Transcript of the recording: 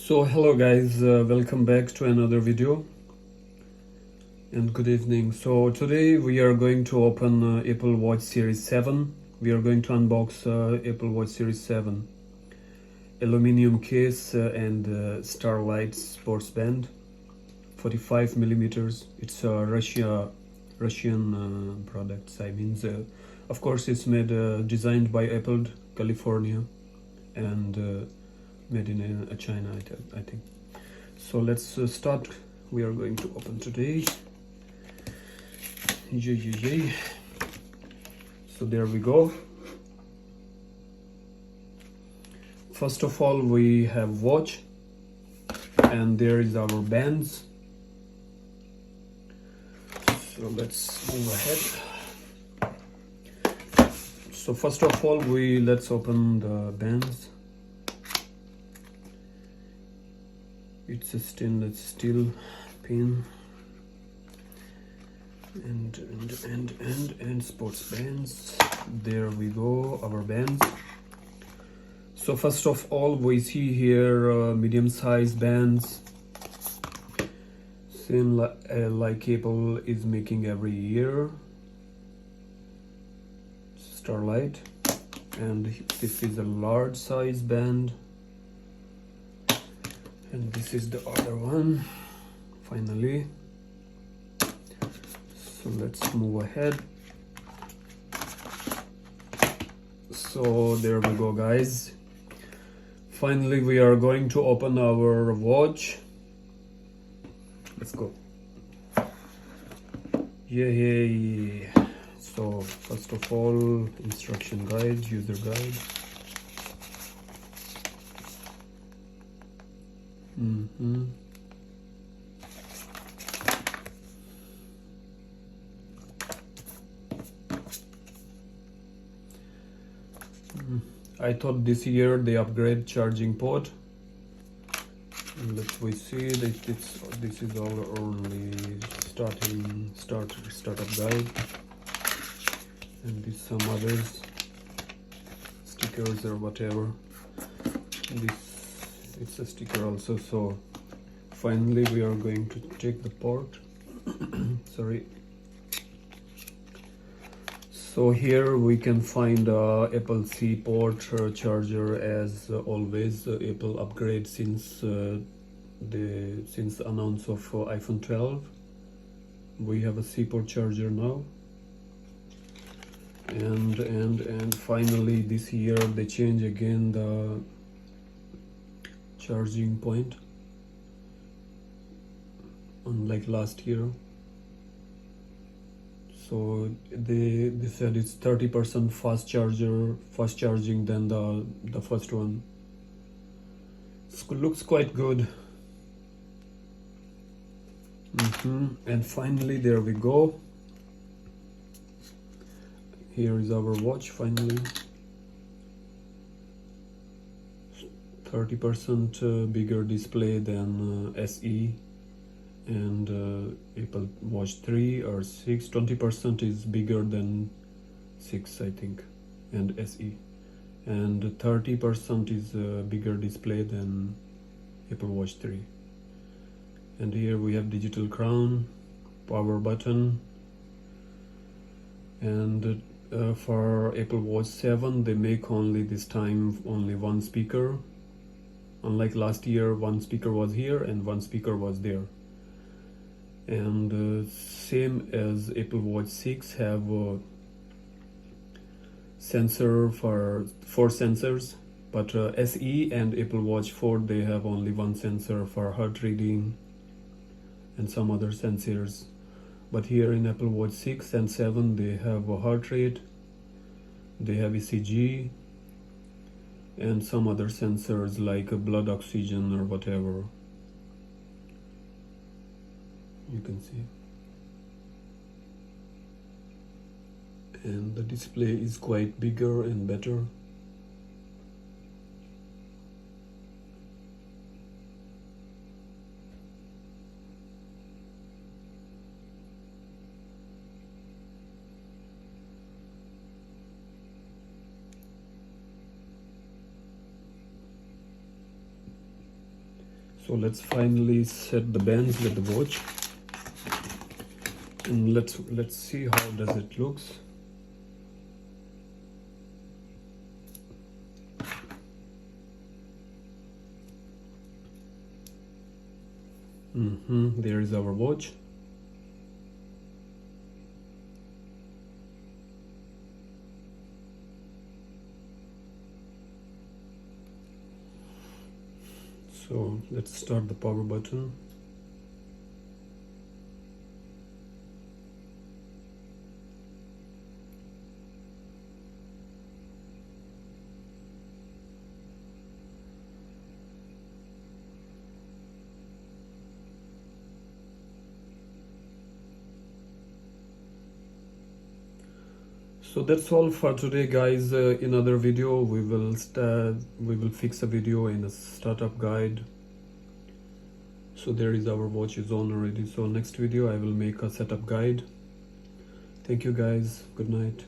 So hello guys, welcome back to another video and good evening. So today we are going to open Apple Watch Series 7. We are going to unbox Apple Watch Series 7 aluminum case and Starlight sports band 45 millimeters. It's a Russian products. Of course it's made designed by Apple California and made in China, I think. So let's start. We are going to open today. Yay. So there we go. First of all, we have watch, and there is our bands. So let's move ahead. So first of all, let's open the bands. It's a stainless steel pin and sports bands. There we go, our bands. So first of all, we see here medium-sized bands, same like Apple is making every year. Starlight, and this is a large size band. And this is the other one, finally. So let's move ahead. So there we go, guys. Finally, we are going to open our watch. Let's go. Yay! So first of all, instruction guide, user guide. I thought this year they upgrade charging port. We see that this is our only startup guide, and this some others stickers or whatever. It's a sticker also. So finally we are going to take the port. Sorry. So here we can find Apple C port charger. As always, Apple upgrade since the announce of iPhone 12. We have a C port charger now, and finally this year they change again the charging point, unlike last year. So they said it's 30% fast charging than the first one. Looks quite good. And finally there we go. Here is our watch finally. 30% bigger display than SE and Apple Watch 3 or 6. 20% is bigger than 6, I think, and SE, and 30% is bigger display than Apple Watch 3. And here we have digital crown, power button, and for Apple Watch 7 they make this time only one speaker. Unlike last year, one speaker was here and one speaker was there. And same as Apple Watch 6 have sensor for 4 sensors, but SE and Apple Watch 4 they have only one sensor for heart reading and some other sensors. But here in Apple Watch 6 and 7 they have a heart rate, they have ECG, and some other sensors like blood oxygen or whatever. You can see, and the display is quite bigger and better. So let's finally set the bands with the watch, and let's see how does it looks. There is our watch. So let's start the power button. So that's all for today, guys. In other video we will fix a video in a startup guide. So there is our watch is on already. So next video I will make a setup guide. Thank you guys. Good night.